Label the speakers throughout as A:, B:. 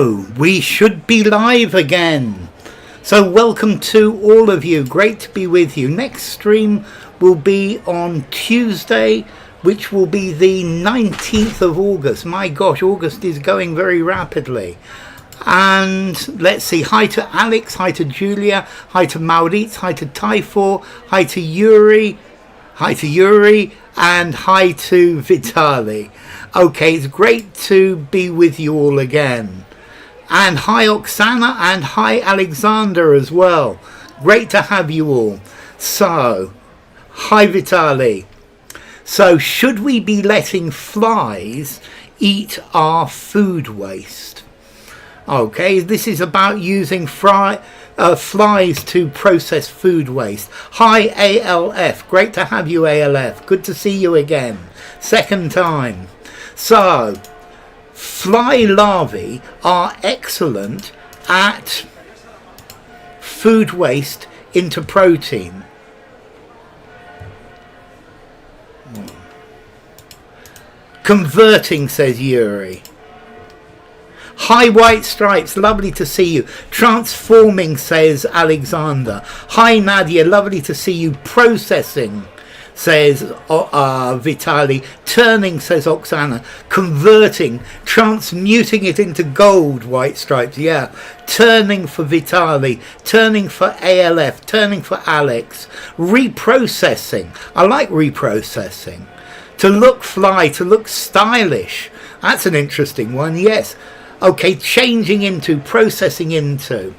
A: Oh, we should be live again. So welcome to all of you. Great to be with you. Next stream will be on Tuesday, which will be the 19th of August. My gosh, August is going very rapidly. And let's see, hi to Alex, hi to Julia, hi to Maurits, hi to Typhor, hi to Yuri, and hi to Vitali. Okay, it's great to be with you all again. And hi Oksana, and hi Alexander as well. Great to have you all. So, hi Vitali. So, should we be letting flies eat our food waste? Okay, this is about using flies to process food waste. Hi ALF, great to have you ALF. Good to see you again. Second time. So, fly larvae are excellent at food waste into protein. Converting, says Yuri. Hi White Stripes, lovely to see you. Transforming, says Alexander. Hi Nadia, lovely to see you. Processing, says Vitali. Turning, says Oksana. Converting, transmuting it into gold, White Stripes, yeah. Turning for Vitali, turning for ALF, turning for Alex. Reprocessing, I like reprocessing. To look fly, to look stylish. That's an interesting one, yes. Okay, changing into, processing into.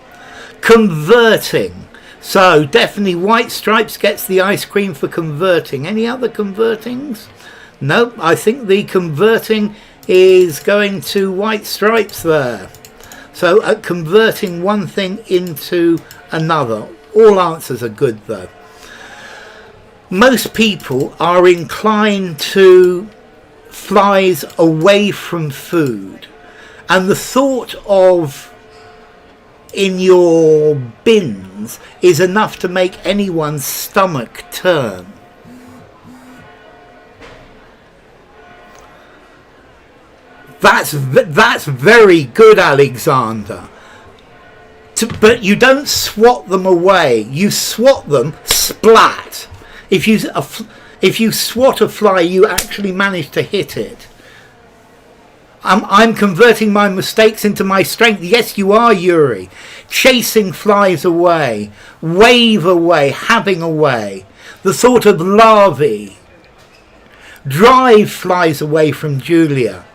A: Converting. So definitely White Stripes gets the ice cream for converting. Any other convertings? No, I think the converting is going to White Stripes there. So converting one thing into another. All answers are good though. Most people are inclined to flies away from food. And the thought of in your bins is enough to make anyone's stomach turn. That's very good, Alexander. But you don't swat them away. You swat them, splat. If you swat a fly, you actually manage to hit it. I'm converting my mistakes into my strength. Yes, you are, Yuri. Chasing flies away, wave away, having away. The thought of larvae. Drive flies away from Julia.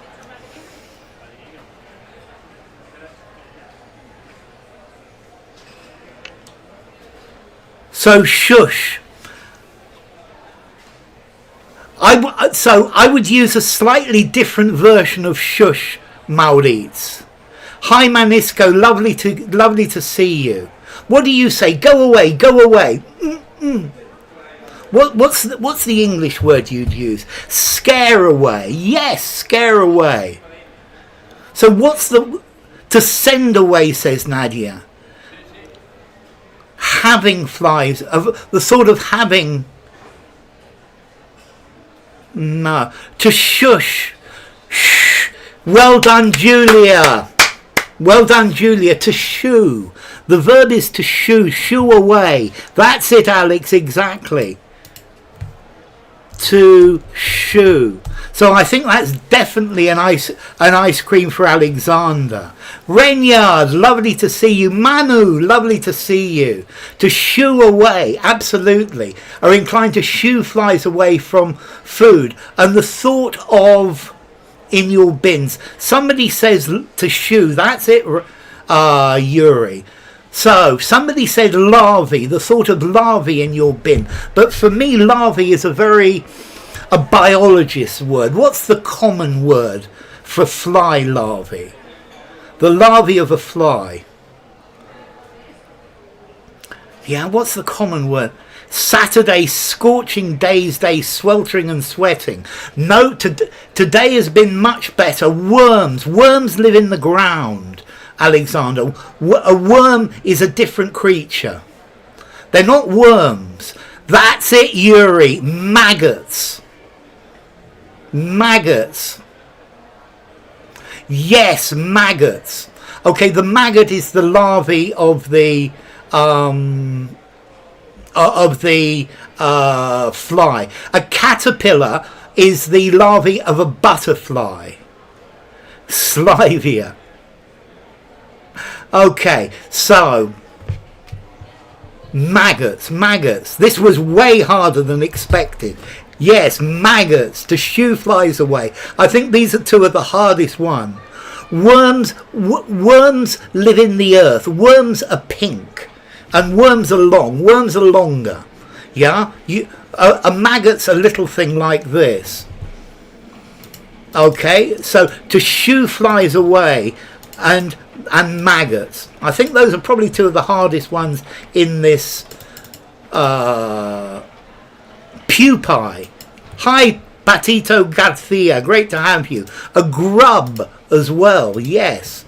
A: So shush. I would use a slightly different version of shush, Maurits. Hi Manisco, lovely to see you. What do you say? Go away, go away. What's the English word you'd use? Scare away. Yes, scare away. So what's to send away, says Nadia. Having flies, the sort of having. No, to shush. Shh. Well done, Julia. Well done, Julia. To shoo. The verb is to shoo. Shoo away. That's it, Alex. Exactly. To shoo. So I think that's definitely an ice cream for Alexander. Renyard, lovely to see you. Manu, lovely to see you. To shoo away, absolutely. Are inclined to shoo flies away from food. And the thought of in your bins. Somebody says to shoo, that's it, Yuri. So, somebody said larvae, the thought of larvae in your bin. But for me, larvae is a biologist's word. What's the common word for fly larvae? The larvae of a fly. Yeah, what's the common word? Saturday, scorching days, day, sweltering and sweating. No, today has been much better. Worms live in the ground, Alexander. A worm is a different creature. They're not worms. That's it, Yuri. Maggots. Maggots. Yes, maggots. Okay, the maggot is the larvae of the fly. A caterpillar is the larvae of a butterfly. Slivia. Okay, so maggots. This was way harder than expected. Yes, maggots. To shoo flies away. I think these are two of the hardest ones. Worms live in the earth. Worms are pink, and worms are long. Worms are longer. Yeah, a maggot's a little thing like this. Okay, so to shoo flies away, and maggots. I think those are probably two of the hardest ones in this pupae. Hi, Patito Garcia, great to have you. A grub as well, yes.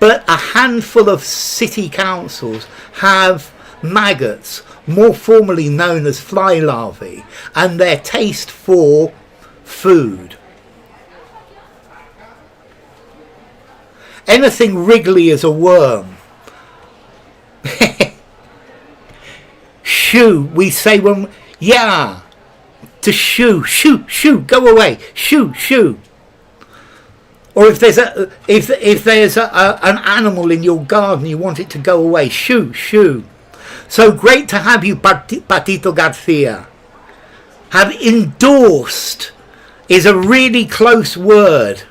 A: But a handful of city councils have maggots, more formally known as fly larvae, and their taste for food. Anything wriggly is a worm. Shoo, we say when, yeah, to shoo, go away, shoo. Or if there's an animal in your garden, you want it to go away, shoo. So great to have you, Patito Garcia. Have endorsed is a really close word.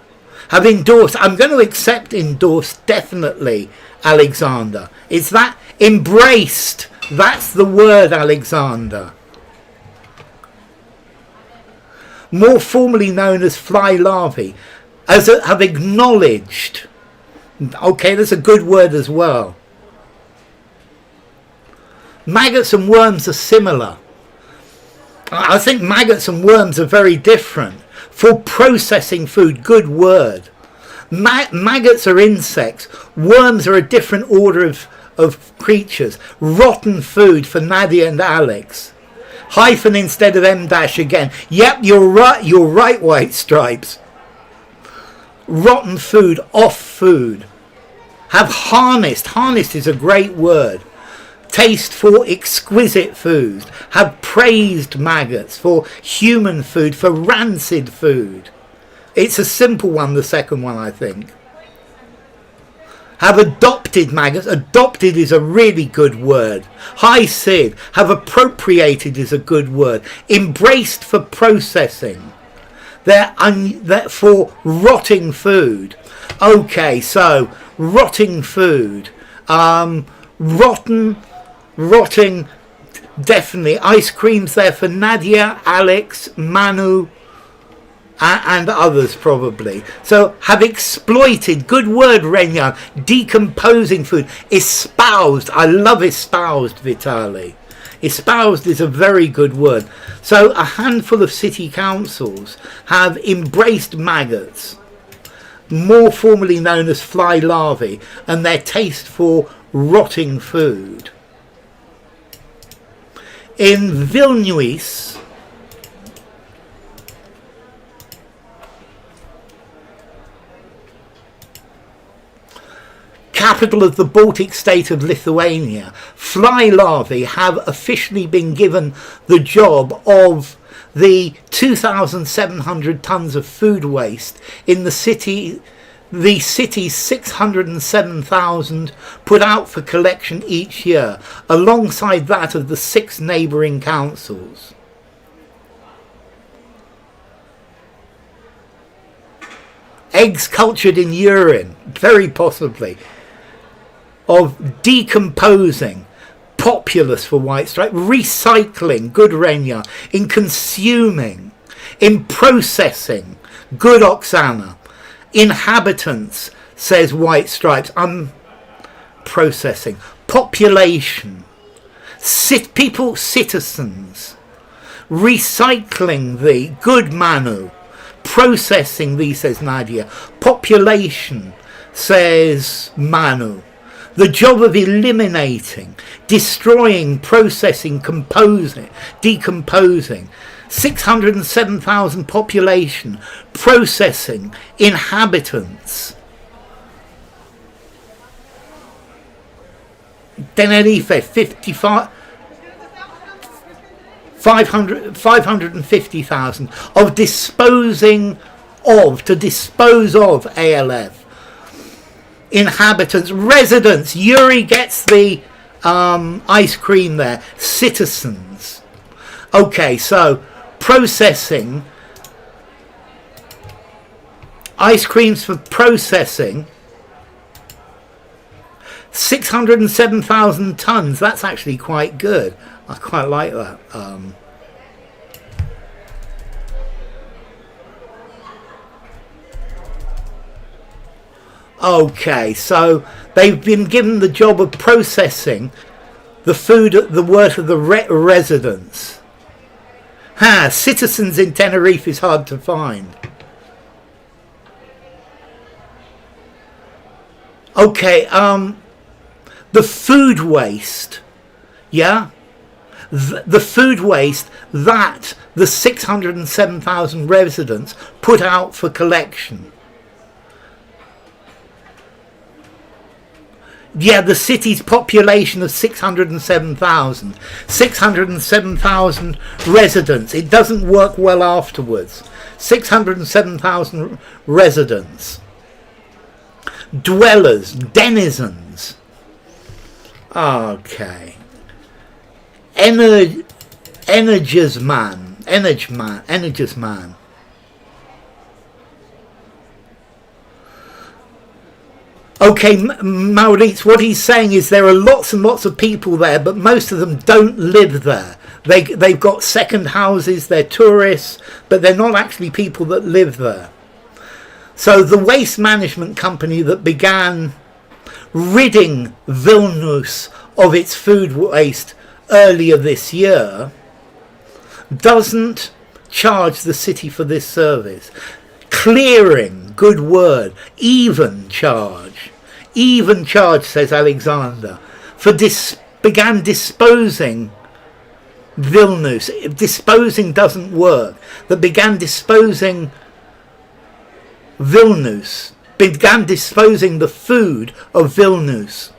A: Have endorsed. I'm going to accept endorsed, definitely, Alexander. It's that embraced. That's the word, Alexander. More formally known as fly larvae, have acknowledged. Okay, that's a good word as well. Maggots and worms are similar. I think maggots and worms are very different. For processing food, good word. Maggots are insects. Worms are a different order of creatures. Rotten food for Nadia and Alex. Hyphen instead of M dash again. Yep, you're right, White Stripes. Rotten food, off food. Have harnessed. Harnessed is a great word. Taste for exquisite food. Have praised maggots for human food, for rancid food. It's a simple one, the second one, I think. Have adopted maggots. Adopted is a really good word. Hi, Sid. Have appropriated is a good word. Embraced for processing. They're for rotting food. Okay, so rotting food. Rotting, definitely. Ice cream's there for Nadia, Alex, Manu, and others probably. So have exploited. Good word, Renyan. Decomposing food. Espoused. I love espoused, Vitali. Espoused is a very good word. So a handful of city councils have embraced maggots, more formally known as fly larvae, and their taste for rotting food. In Vilnius, capital of the Baltic state of Lithuania, fly larvae have officially been given the job of the 2,700 tons of food waste in the city's 607,000 put out for collection each year, alongside that of the 6 neighbouring councils. Eggs cultured in urine, very possibly. Of decomposing, populous for White Stripe. Recycling, good Renya. In consuming, in processing, good Oksana. Inhabitants, says White Stripes. Processing. Population. People, citizens. Recycling thee, good Manu. Processing thee, says Nadia. Population, says Manu. The job of eliminating, destroying, processing, decomposing. 607,000 population, processing, inhabitants. Tenerife, 550,000 of disposing of, to dispose of ALF. Inhabitants, residents, Yuri gets the ice cream there. Citizens. Okay, so processing, ice creams for processing, 607,000 tons. That's actually quite good. I quite like that. Okay, so they've been given the job of processing the food at the worth of the residents. Citizens in Tenerife is hard to find. Okay, the food waste, yeah? The food waste that the 607,000 residents put out for collection. Yeah, the city's population of 607,000. 607,000 residents. It doesn't work well afterwards. 607,000 residents. Dwellers, denizens. Okay. Energisman. Okay, Maurice, what he's saying is there are lots and lots of people there, but most of them don't live there. They've got second houses, they're tourists, but they're not actually people that live there. So the waste management company that began ridding Vilnius of its food waste earlier this year doesn't charge the city for this service. Clearing, good word, even charge, says Alexander, began disposing Vilnius. Disposing doesn't work. That began disposing Vilnius, began disposing the food of Vilnius.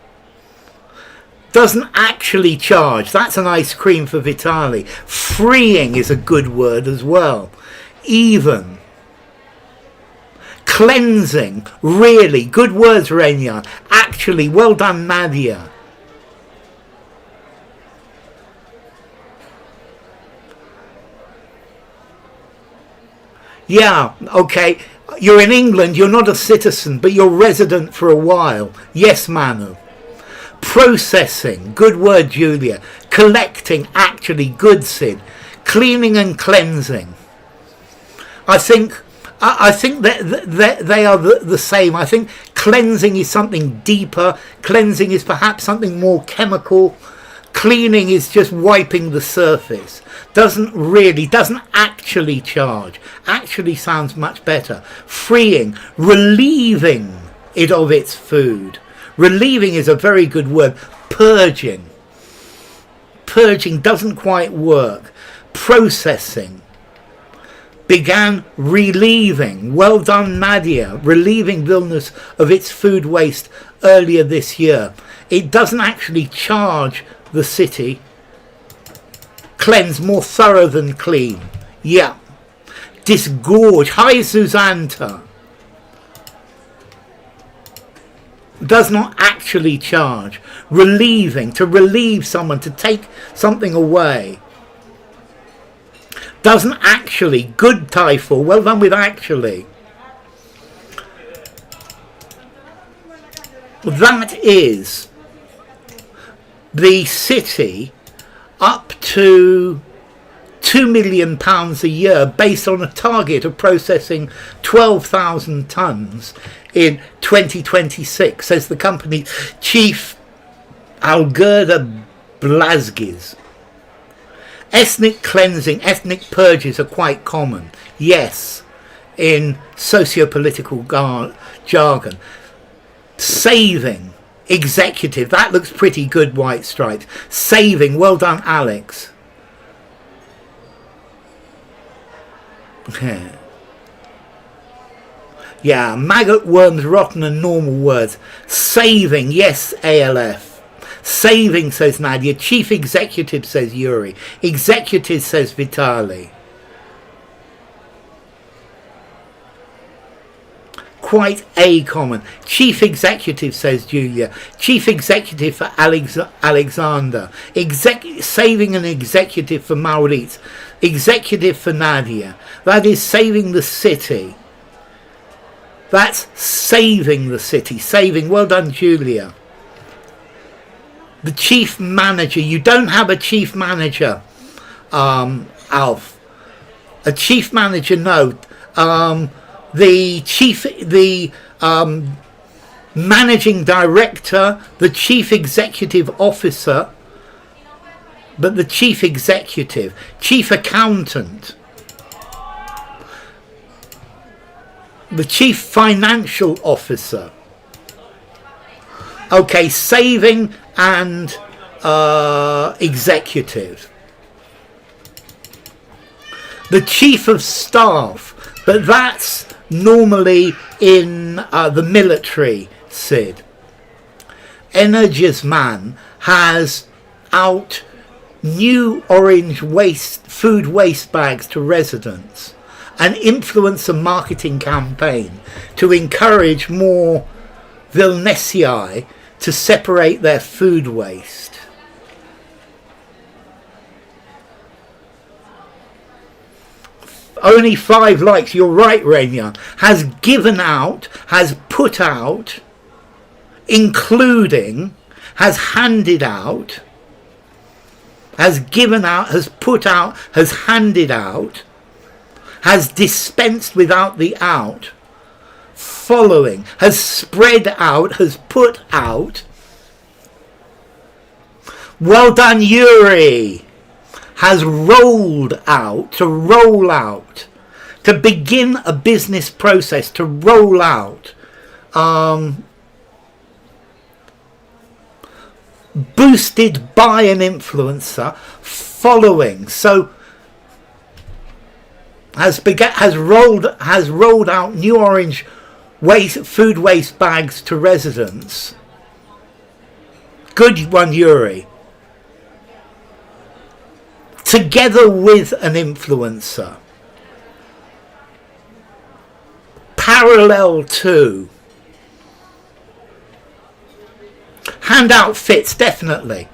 A: Doesn't actually charge. That's an ice cream for Vitali. Freeing is a good word as well. Even. Cleansing, really, good words, Renya. Actually, well done, Nadia. Yeah, okay, you're in England, you're not a citizen, but you're resident for a while. Yes, Manu. Processing, good word, Julia. Collecting, actually, good, Sid. Cleaning and cleansing. I think that they are the same. I think cleansing is something deeper. Cleansing is perhaps something more chemical. Cleaning is just wiping the surface. Doesn't actually charge. Actually sounds much better. Freeing, relieving it of its food. Relieving is a very good word. Purging. Purging doesn't quite work. Processing. Began relieving, well done Nadia, relieving Vilnius of its food waste earlier this year. It doesn't actually charge the city. Cleanse, more thorough than clean. Yeah. Disgorge. Hi Susanta. Does not actually charge. Relieving, to relieve someone, to take something away. Doesn't actually, good Typhoon, well done with actually. That is the city up to £2 million a year based on a target of processing 12,000 tonnes in 2026, says the company chief Algerda Blazgis. Ethnic cleansing, ethnic purges are quite common, yes, in socio-political jargon. Saving, executive, that looks pretty good, White Stripes. Saving, well done, Alex. Yeah, maggot, worms, rotten and normal words. Saving, yes, ALF. Saving, says Nadia. Chief executive, says Yuri. Executive, says Vitali. Quite a common. Chief executive, says Julia. Chief executive for Alexander. Saving an executive for Maurits. Executive for Nadia. That is saving the city. That's saving the city. Saving. Well done, Julia. The chief manager. You don't have a chief manager, Alf. A chief manager, no. The managing director, the chief executive officer, but the chief executive, chief accountant, the chief financial officer. Okay, saving and executive. The chief of staff, but that's normally in the military, Sid. Energies man has out new orange food waste bags to residents. An influencer marketing campaign to encourage more Vilnesii to separate their food waste. Only 5 likes. You're right, Renya. Has given out, has put out, including, has handed out, has given out, has put out, has handed out, has dispensed without the out, following, has spread out, has put out. Well done, Yuri. Has rolled out, to roll out, to begin a business process, to roll out. Boosted by an influencer, following. So has rolled out new orange food waste bags to residents. Good one, Yuri. Together with an influencer. Parallel to. Handout fits, definitely.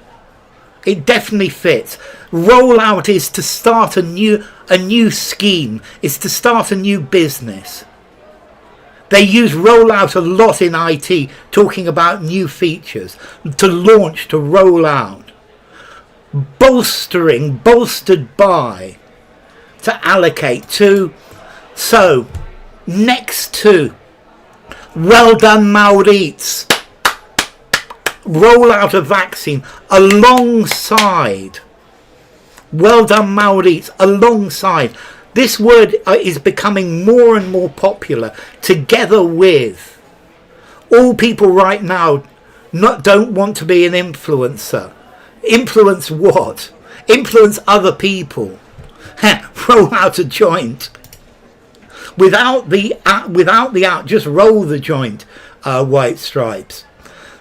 A: It definitely fits. Rollout is to start a new scheme. It's to start a new business. They use rollout a lot in IT, talking about new features. To launch, to roll out. Bolstering, bolstered by, to allocate to. So, next to. Well done, Maurits. Roll out a vaccine alongside. Well done, Maurits. Alongside. This word is becoming more and more popular. Together with. All people right now don't want to be an influencer. Influence what? Influence other people. Roll out a joint. Without the out, just roll the joint, White Stripes.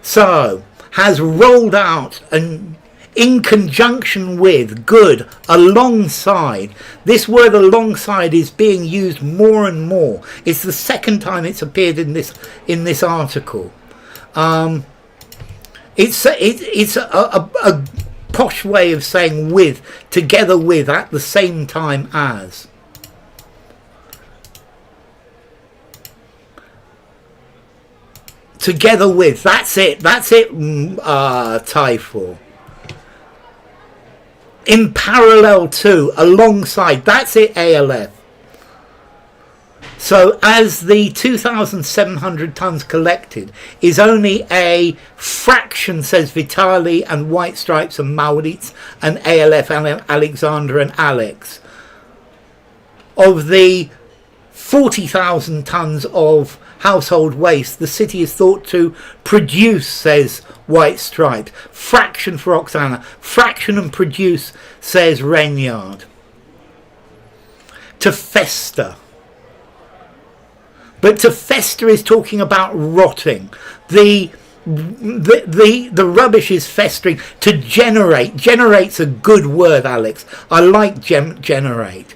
A: So, has rolled out and in conjunction with, good, alongside. This word alongside is being used more and more. It's the second time it's appeared in this article. It's a posh way of saying with, together with, at the same time as. Together with, that's it, Typhoon. In parallel to, alongside, that's it, ALF. So as the 2,700 tons collected is only a fraction, says Vitali and White Stripes and Maurits and ALF, Alexander and Alex, of the 40,000 tons of household waste the city is thought to produce, says White Stripes. Fraction for Oksana. Fraction and produce, says Renyard. To fester. But to fester is talking about rotting. The The rubbish is festering. To generate. Generate's a good word, Alex. I like generate.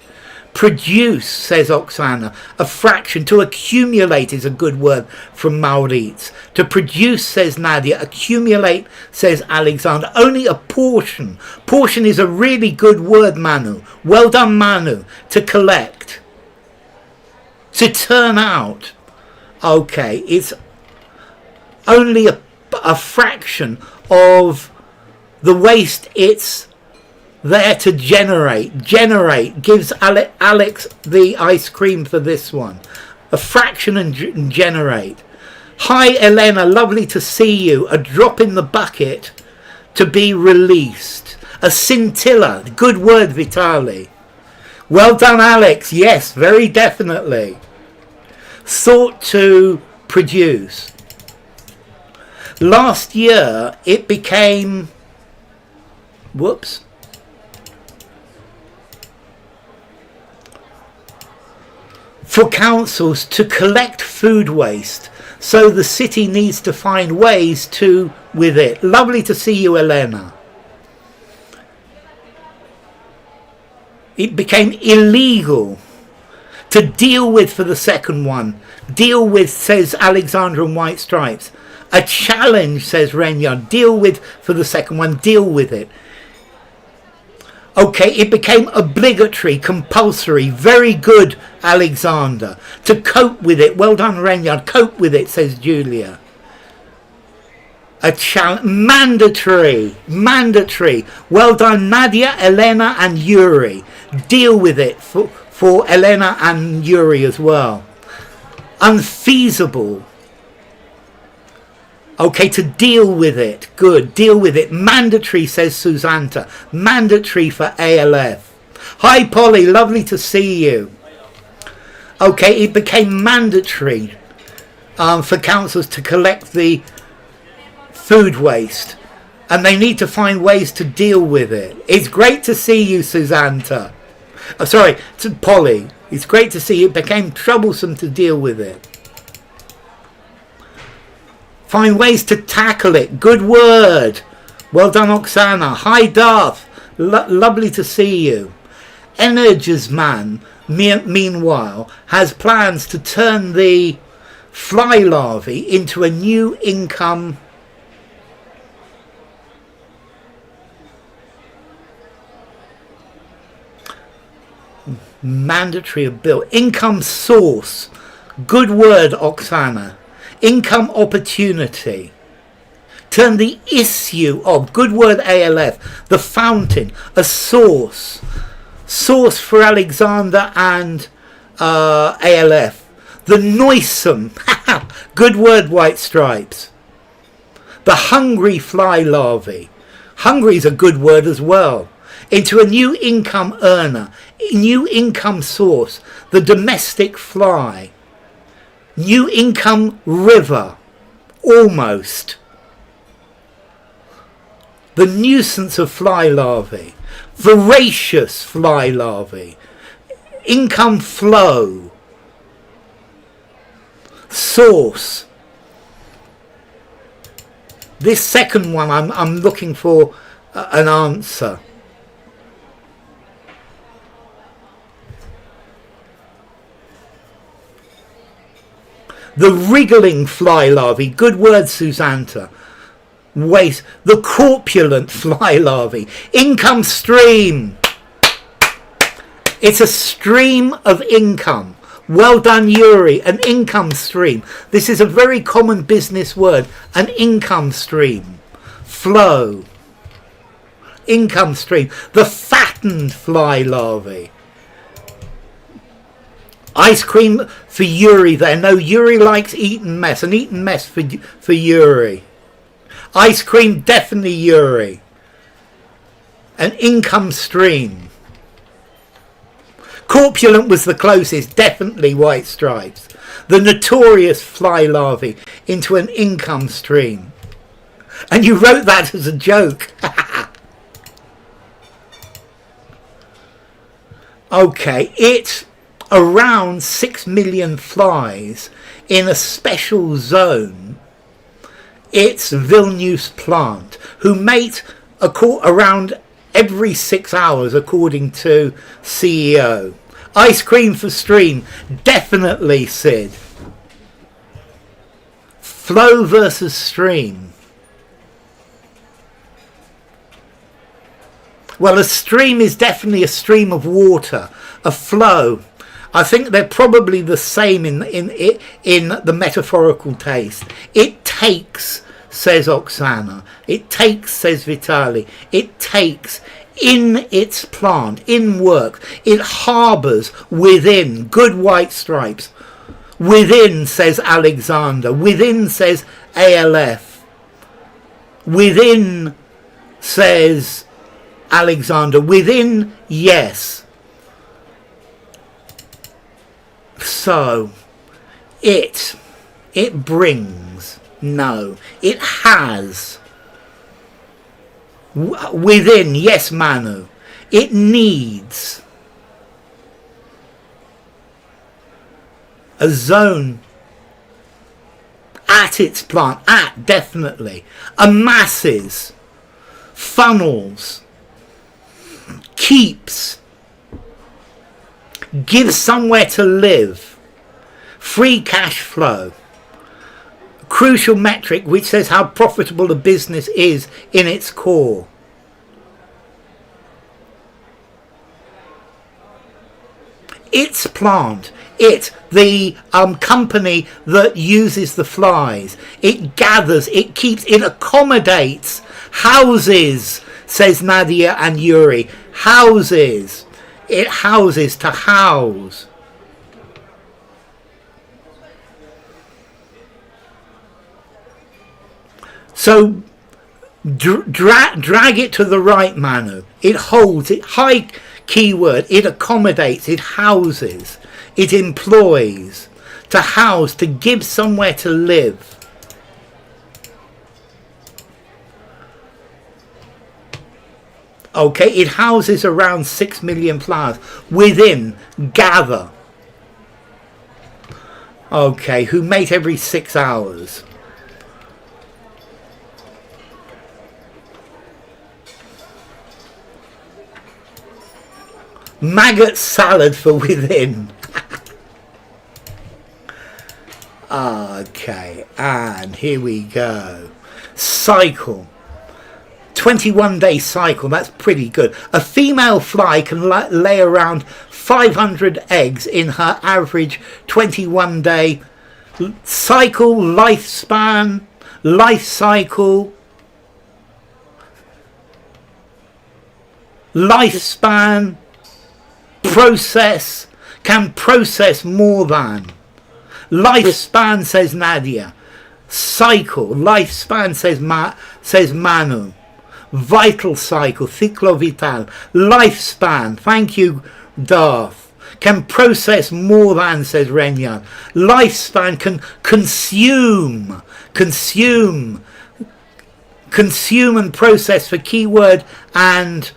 A: Produce, says Oksana, a fraction. To accumulate is a good word from Maurits. To produce, says Nadia. Accumulate, says Alexander. Only a portion. Portion is a really good word, Manu. Well done, Manu. To collect. To turn out. Okay, it's only a fraction of the waste it's there to generate. Generate gives Alex the ice cream for this one. A fraction and generate. Hi Elena, lovely to see you. A drop in the bucket to be released. A scintilla. Good word, Vitali. Well done, Alex. Yes, very definitely. Sought to produce. Last year it became, whoops, for councils to collect food waste, so the city needs to find ways to with it. Lovely to see you, Elena. It became illegal to deal with for the second one. Deal with, says Alexandra and White Stripes. A challenge, says Renya. Deal with for the second one. Deal with it. Okay, it became obligatory, compulsory. Very good, Alexander. To cope with it. Well done, Renya. Cope with it, says Julia. A challenge. Mandatory. Mandatory. Well done, Nadia, Elena and Yuri. Deal with it for Elena and Yuri as well. Unfeasible. Okay, to deal with it. Good, deal with it. Mandatory, says Susanta. Mandatory for ALF. Hi, Polly, lovely to see you. Okay, it became mandatory for councils to collect the food waste. And they need to find ways to deal with it. It's great to see you, Susanta. Oh, sorry, to Polly. It's great to see you. It became troublesome to deal with it. Find ways to tackle it. Good word. Well done, Oksana. Hi, Darth. Lovely to see you. Energies Man, meanwhile, has plans to turn the fly larvae into a new income mandatory bill. Income source. Good word, Oksana. Income opportunity. Turn the issue of, good word, ALF, the fountain, a source. Source for Alexander and ALF. The noisome, good word, White Stripes. The hungry fly larvae. Hungry is a good word as well. Into a new income earner, new income source, the domestic fly. New income river, almost. The nuisance of fly larvae. Voracious fly larvae. Income flow. Source. This second one I'm looking for an answer. The wriggling fly larvae. Good word, Susanta. Waste. The corpulent fly larvae. Income stream. It's a stream of income. Well done, Yuri. An income stream. This is a very common business word. An income stream. Flow. Income stream. The fattened fly larvae. Ice cream for Yuri there. No, Yuri likes Eton Mess. An Eton Mess for Yuri. Ice cream, definitely Yuri. An income stream. Corpulent was the closest. Definitely White Stripes. The notorious fly larvae into an income stream. And you wrote that as a joke. Okay, it's around 6 million flies in a special zone It's Vilnius plant, who mate around every 6 hours, according to CEO. Ice cream for stream, definitely, Sid. Flow versus stream. Well, a stream is definitely a stream of water. A flow, I think they're probably the same in the metaphorical taste. It takes, says Oksana. It takes, says Vitali. It takes in its plant, in work. It harbours within. Good white stripes. Within, says Alexander. Within, says ALF. Within, says Alexander. Within, yes. So, it brings, no, it has. Within, yes, Manu. It needs. A zone at its plant, at, definitely. Amasses, funnels, keeps, gives somewhere to live, free cash flow, crucial metric which says how profitable a business is in its core. Its plant, the company that uses the flies, it gathers, it keeps, it accommodates, houses, says Nadia and Yuri, houses. It houses, to house. So drag it to the right, Manu. It holds, it high keyword, it accommodates, it houses, it employs. To house, to give somewhere to live. Okay, it houses around 6 million flowers. Within, gather. Okay, who mate every 6 hours. Maggot salad for within. Okay, and here we go. Cycle. 21-day cycle, that's pretty good. A female fly can lay around 500 eggs in her average 21-day cycle, lifespan, life cycle, lifespan, process, can process more than. Lifespan, says Nadia. Cycle, lifespan, says Manu. Vital cycle, ciclo vital. Lifespan, thank you, Darth. Can process more than, says Renyan. Lifespan can consume and process for keyword and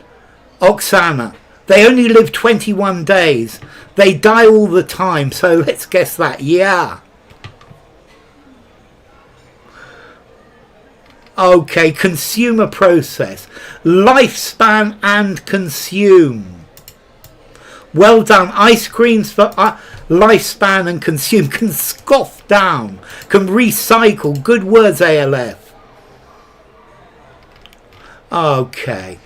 A: Oksana. They only live 21 days. They die all the time, so let's guess that. Yeah. Okay, consumer process. Lifespan and consume. Well done. Ice creams for lifespan and consume. Can scoff down. Can recycle. Good words, ALF. Okay.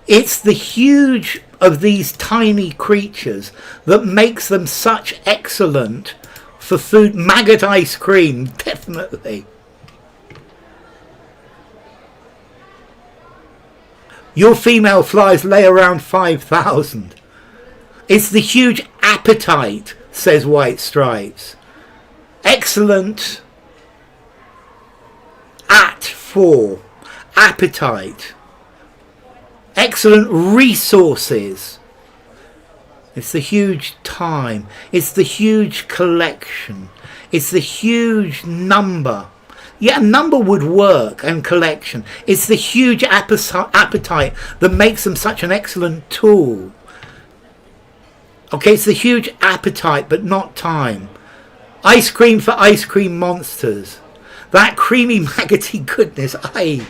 A: It's the huge of these tiny creatures that makes them such excellent for food. Maggot ice cream, definitely. Your female flies lay around 5,000. It's the huge appetite, says White Stripes. Excellent at 4. Appetite. Excellent resources. It's the huge time. It's the huge collection. It's the huge number. Yeah, number would work, and collection. It's the huge appetite that makes them such an excellent tool. Okay, it's the huge appetite, but not time. Ice cream for ice cream monsters. That creamy maggoty goodness. Aye.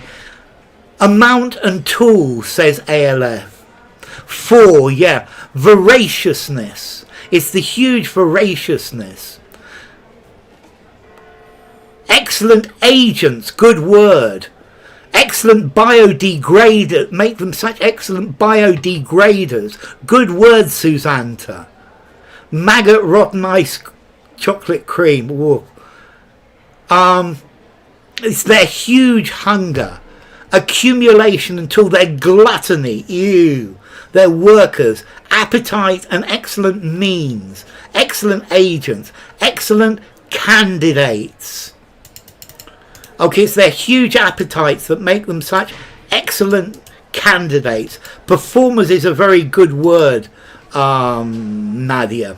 A: Amount and tool, says ALF. 4, yeah. Voraciousness. It's the huge voraciousness. Excellent agents, good word. Excellent biodegrader, make them such excellent biodegraders. Good word, Susanta. Maggot rotten ice chocolate cream. Whoa. It's their huge hunger. Accumulation until their gluttony. Ew. Their workers. Appetite and excellent means. Excellent agents. Excellent candidates. Okay, it's their huge appetites that make them such excellent candidates. Performers is a very good word, Nadia.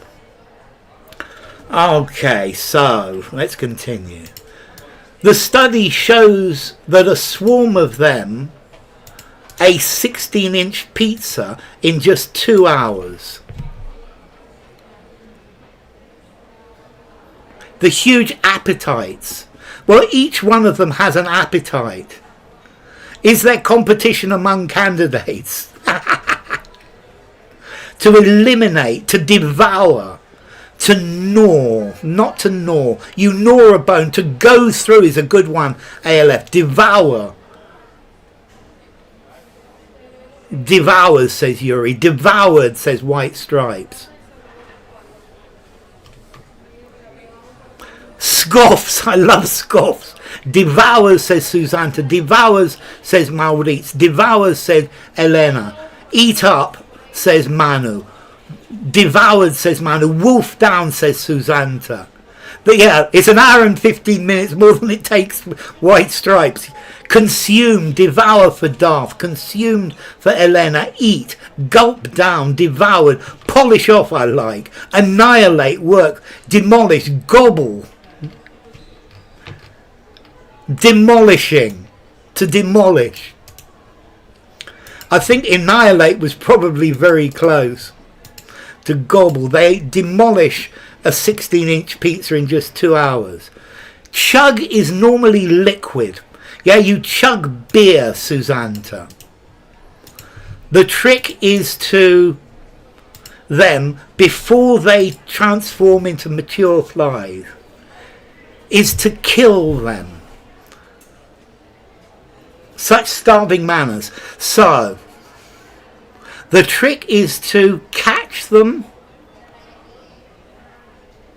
A: Okay, so let's continue. The study shows that a swarm of them ate 16-inch pizza in just 2 hours. The huge appetites. Well, each one of them has an appetite. Is there competition among candidates? To eliminate, to devour, to gnaw, not to gnaw. You gnaw a bone. To go through is a good one, ALF. Devour. Devours, says Yuri. Devoured, says White Stripes. Scoffs, I love scoffs. Devours, says Susanta. Devours, says Maurits. Devours, says Elena. Eat up, says Manu. Devoured, says Manu. Wolf down, says Susanta. But yeah, it's an hour and 15 minutes more than it takes White Stripes. Consume, devour for Darth. Consumed for Elena. Eat, gulp down, devoured. Polish off, I like. Annihilate, work. Demolish, gobble. Demolishing, to demolish. I think annihilate was probably very close to gobble. They demolish a 16-inch pizza in just 2 hours. Chug is normally liquid. Yeah, you chug beer, Susanta. The trick is to them, before they transform into mature flies, is to kill them. Such starving manners. So, the trick is to catch them.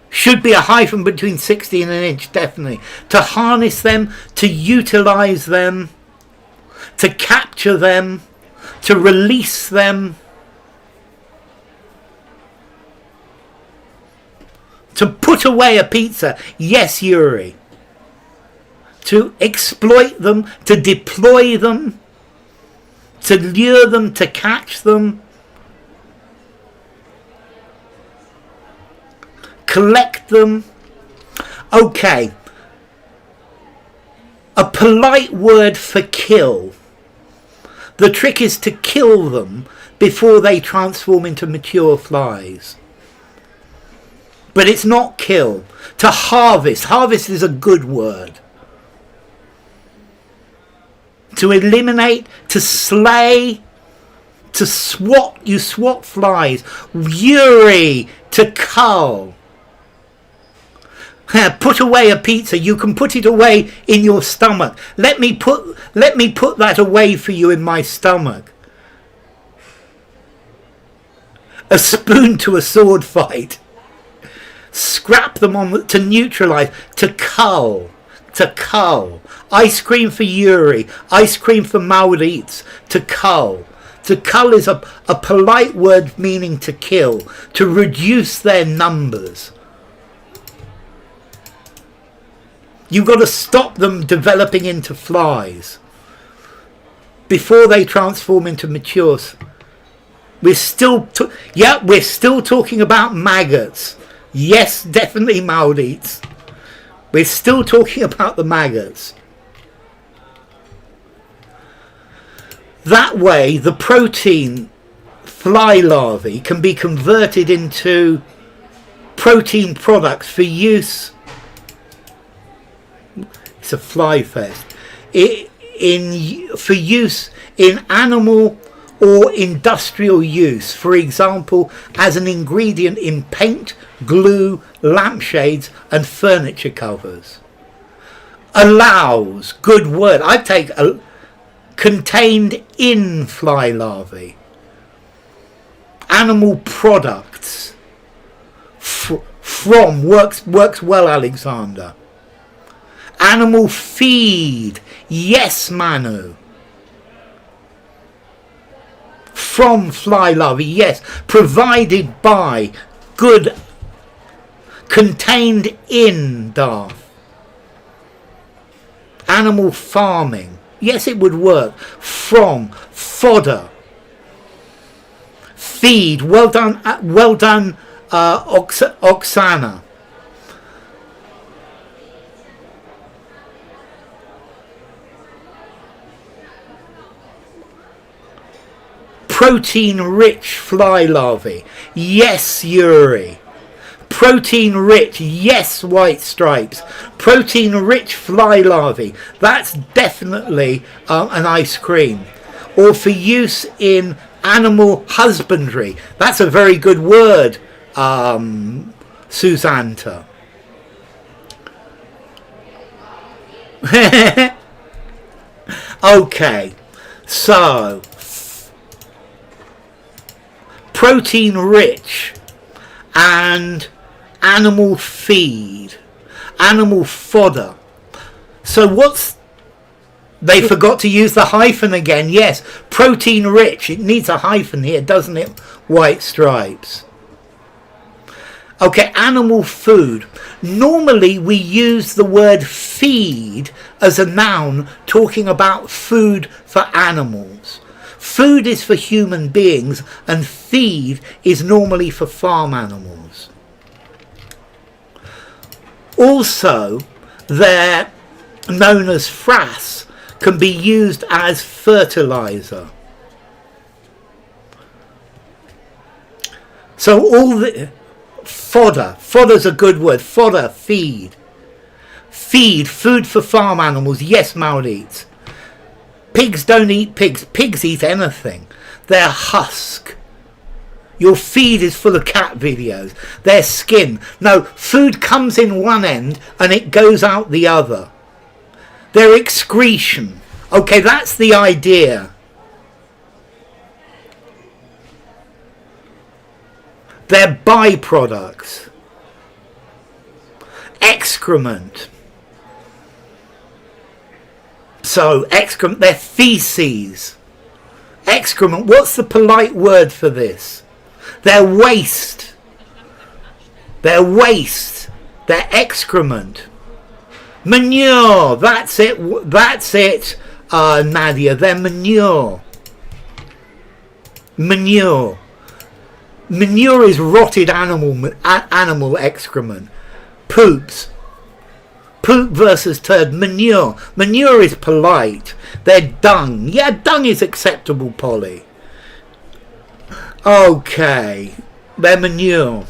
A: Should be a hyphen between 60 and an inch, definitely. To harness them, to utilize them, to capture them, to release them, to put away a pizza. Yes, Yuri. To exploit them, to deploy them, to lure them, to catch them, collect them. Okay. A polite word for kill. The trick is to kill them before they transform into mature flies. But it's not kill. To harvest. Harvest is a good word. To eliminate, to slay, to swat. You swat flies. Yuri, to cull. Put away a pizza. You can put it away in your stomach. Let me put that away for you in my stomach. A spoon to a sword fight. Scrap them on to neutralize. To cull. To cull. Ice cream for Yuri. Ice cream for Maurits. To cull. To cull is a polite word meaning to kill. To reduce their numbers. You've got to stop them developing into flies before they transform into matures. We're still talking about maggots. Yes, definitely Maurits. We're still talking about the maggots. That way, the protein fly larvae can be converted into protein products for use. It's a fly fest. For use in animal or industrial use, for example, as an ingredient in paint, glue, lampshades and furniture covers. Allows, good word. I take contained in fly larvae. Animal products. From works well, Alexander. Animal feed. Yes, Manu. From fly larvae, yes. Provided by, good. Contained in, Darth. Animal farming, yes, it would work. From, fodder. Feed, well done, Oksana. Protein-rich fly larvae. Yes, Yuri. Protein-rich. Yes, White Stripes. Protein-rich fly larvae. That's definitely an ice cream. Or for use in animal husbandry. That's a very good word, Susanta. Okay, so protein rich and animal feed, animal fodder. So what's, they forgot to use the hyphen again. Yes, protein rich, it needs a hyphen here, doesn't it, White Stripes? Okay, animal food. Normally we use the word feed as a noun talking about food for animals. Food is for human beings and feed is normally for farm animals. Also, they're known as frass, can be used as fertilizer. So all the fodder's a good word. Fodder, feed. Feed, food for farm animals. Yes, Maurit. Pigs don't eat pigs. Pigs eat anything. Their husk. Your feed is full of cat videos. Their skin. No, food comes in one end and it goes out the other. Their excretion. Okay, that's the idea. Their byproducts. Excrement. So, excrement, their feces. Excrement, what's the polite word for this? Their waste. Their waste. Their excrement. Manure, that's it, Nadia, their manure. Manure. Manure is rotted animal excrement. Poops. Poop versus turd. Manure. Manure is polite. They're dung. Yeah, dung is acceptable, Polly. Okay. They're manure.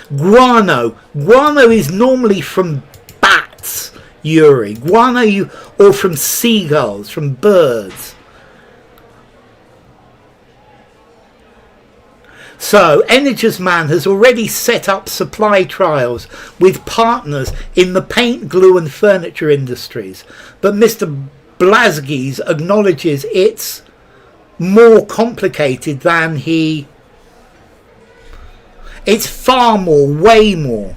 A: Guano. Guano is normally from bats, Yuri. Guano or from seagulls, from birds. So, Energies Man has already set up supply trials with partners in the paint, glue and furniture industries. But Mr. Blasgies acknowledges it's more complicated than he... It's far more, way more.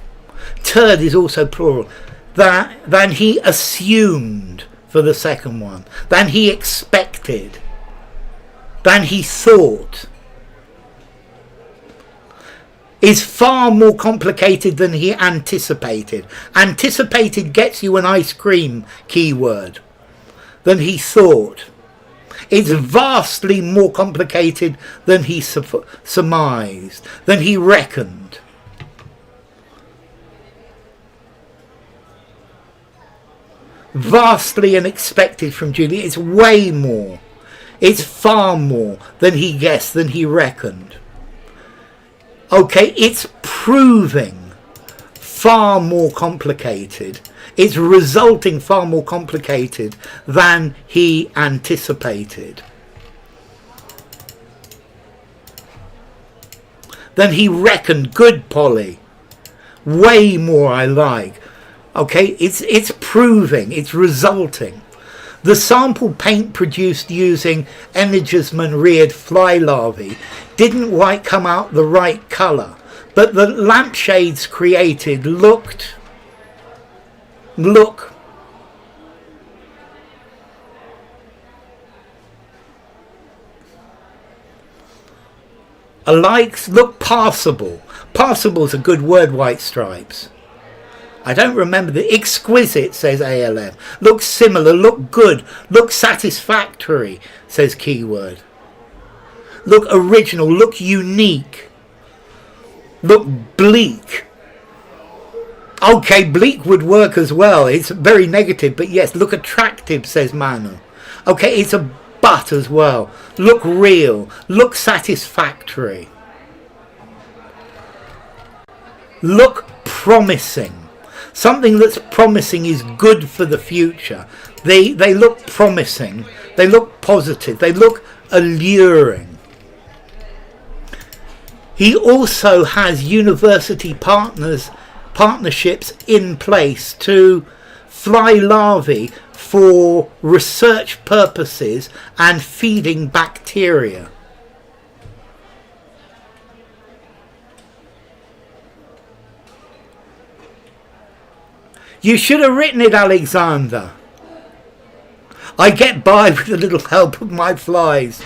A: Turd is also plural. Than he assumed for the second one. Than he expected. Than he thought. Is far more complicated than he anticipated. Anticipated gets you an ice cream keyword than he thought. It's vastly more complicated than he surmised, than he reckoned. Vastly unexpected from Julie. It's way more. It's far more than he guessed, than he reckoned. Okay, it's proving far more complicated. It's resulting far more complicated than he anticipated. Than he reckoned. Good, Polly. Way more I like. Okay, it's proving, it's resulting. The sample paint produced using Energisman reared fly larvae didn't quite come out the right colour, but the lampshades created look alike, look passable. Passable is a good word, White Stripes. I don't remember the exquisite, says ALF. Look similar, look good, look satisfactory, says Keyword. Look original, look unique. Look bleak. Okay, bleak would work as well. It's very negative, but yes, look attractive, says Manu. Okay, it's a but as well. Look real, look satisfactory. Look promising. Something that's promising is good for the future. They look promising. They look positive. They look alluring. He also has university partnerships in place to fly larvae for research purposes and feeding bacteria. You should have written it, Alexander. I get by with a little help of my flies.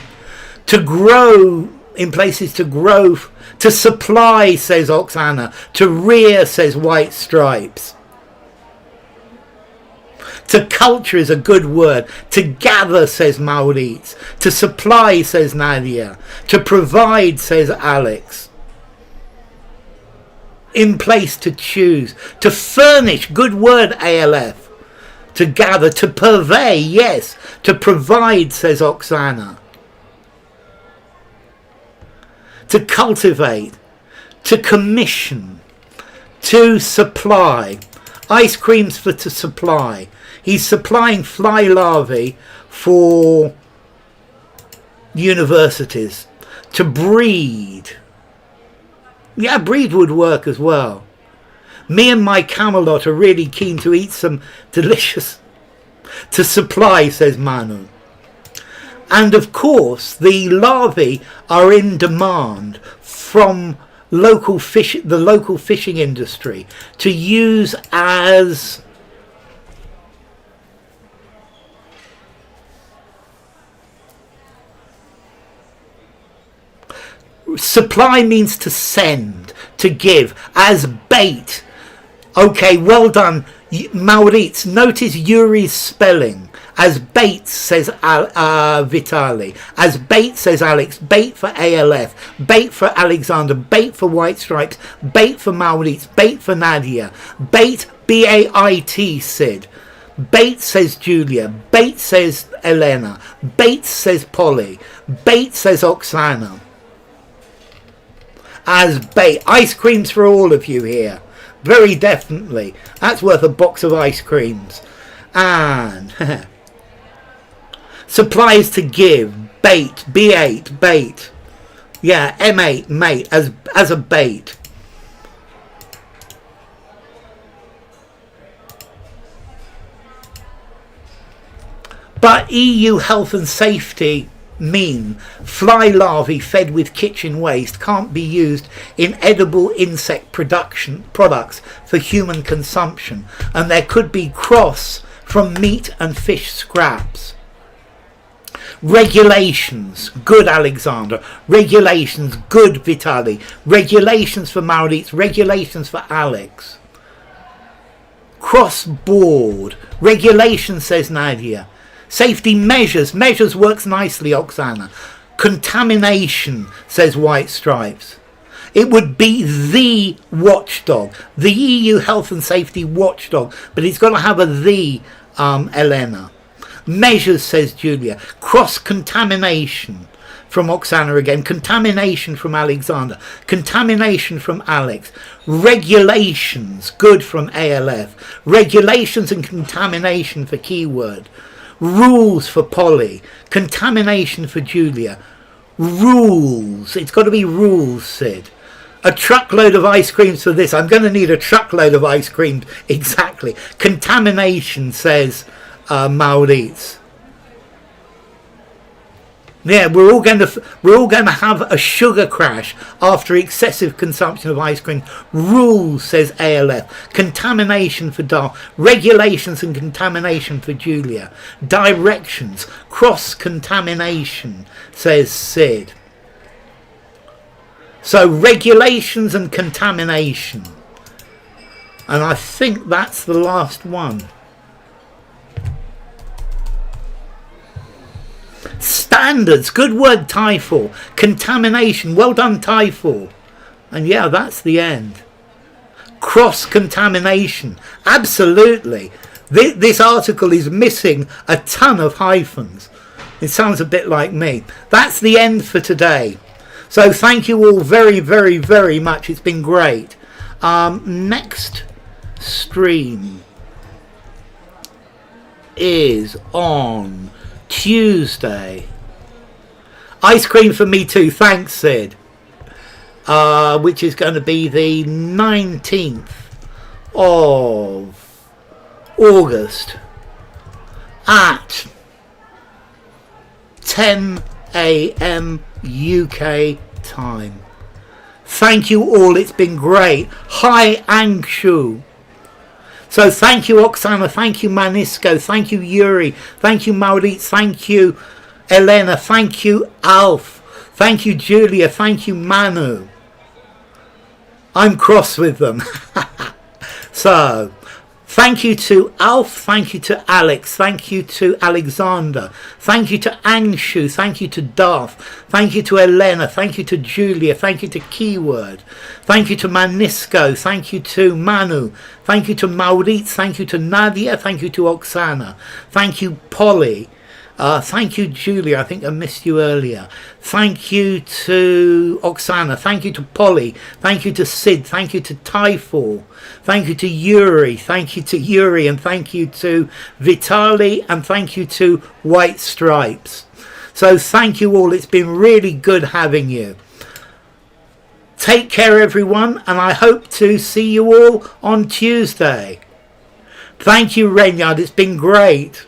A: To grow in places to grow, to supply, says Oksana. To rear, says White Stripes. To culture is a good word. To gather, says Maurits. To supply, says Nadia. To provide, says Alex. In place, to choose. To furnish, good word, ALF. To gather, to purvey, yes. To provide, says Oksana. To cultivate. To commission. To supply. Ice creams for to supply. He's supplying fly larvae for universities. To breed. Yeah, breed would work as well. Me and my Camelot are really keen to eat some delicious... To supply, says Manu. And of course, the larvae are in demand from the local fishing industry to use as... Supply means to send, to give, as bait. Okay, well done, Maurits. Notice Yuri's spelling. As bait, says Vitali. As bait, says Alex. Bait for ALF. Bait for Alexander. Bait for White Stripes. Bait for Maurits. Bait for Nadia. Bait, B-A-I-T, Sid. Bait, says Julia. Bait, says Elena. Bait, says Polly. Bait, says Oksana. As bait. Ice creams for all of you here. Very definitely. That's worth a box of ice creams. And supplies to give. Bait. B8. Bait. Yeah, M8. Mate. As a bait. But EU health and safety mean fly larvae fed with kitchen waste can't be used in edible insect products for human consumption, and there could be cross from meat and fish scraps. Regulations, good Alexander. Regulations, good Vitali. Regulations for Maurits. Regulations for Alex. Cross-board. Regulations, says Nadia. Safety measures. Measures works nicely, Oksana. Contamination, says White Stripes. It would be the watchdog. The EU health and safety watchdog. But it's got to have a the, Elena. Measures, says Julia. Cross-contamination. from Oksana again. Contamination from Alexander. Contamination from Alex. Regulations, good from ALF. Regulations and contamination for keyword. Rules for Polly. Contamination for Julia. Rules. It's got to be rules, Sid. A truckload of ice creams for this. I'm going to need a truckload of ice creams. Exactly. Contamination, says Maurits. Yeah, we're all going to have a sugar crash after excessive consumption of ice cream. Rules, says ALF. Contamination for Dar. Regulations and contamination for Julia. Directions. Cross contamination, says Sid. So regulations and contamination. And I think that's the last one. Standards, good word, Typhor. Contamination, well done, Typhor. And yeah, that's the end. Cross-contamination, absolutely. This article is missing a ton of hyphens. It sounds a bit like me. That's the end for today. So thank you all very, very, very much. It's been great. Next stream is on Tuesday. Ice cream for me too, thanks Sid. Which is going to be the 19th of August at 10 a.m. UK time. Thank you all, it's been great. Hi Angshu. So thank you Oksana, thank you Manisko, thank you Yuri, thank you Maurits, thank you Elena, thank you Alf, thank you Julia, thank you Manu. I'm cross with them. So thank you to Alf, thank you to Alex, thank you to Alexander, thank you to Angshu, thank you to Darth, thank you to Elena, thank you to Julia, thank you to Keyword, thank you to Manisko, thank you to Manu, thank you to Maurits, thank you to Nadia, thank you to Oksana, thank you Polly, thank you Julia, I think I missed you earlier, thank you to Oksana, thank you to Polly, thank you to Sid, thank you to Typhor, thank you to Yuri, and thank you to Vitali, and thank you to White Stripes. So thank you all, it's been really good having you. Take care everyone, and I hope to see you all on Tuesday. Thank you Reynard, it's been great.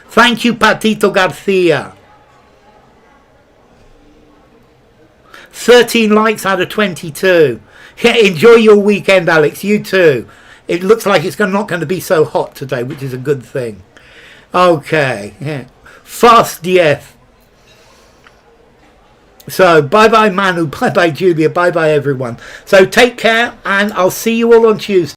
A: Thank you Patito Garcia. 13 likes out of 22. Yeah, enjoy your weekend, Alex. You too. It looks like it's not going to be so hot today, which is a good thing. Okay. Yeah. Fast DF. So bye-bye Manu, bye-bye Julia, bye-bye everyone. So take care, and I'll see you all on Tuesday.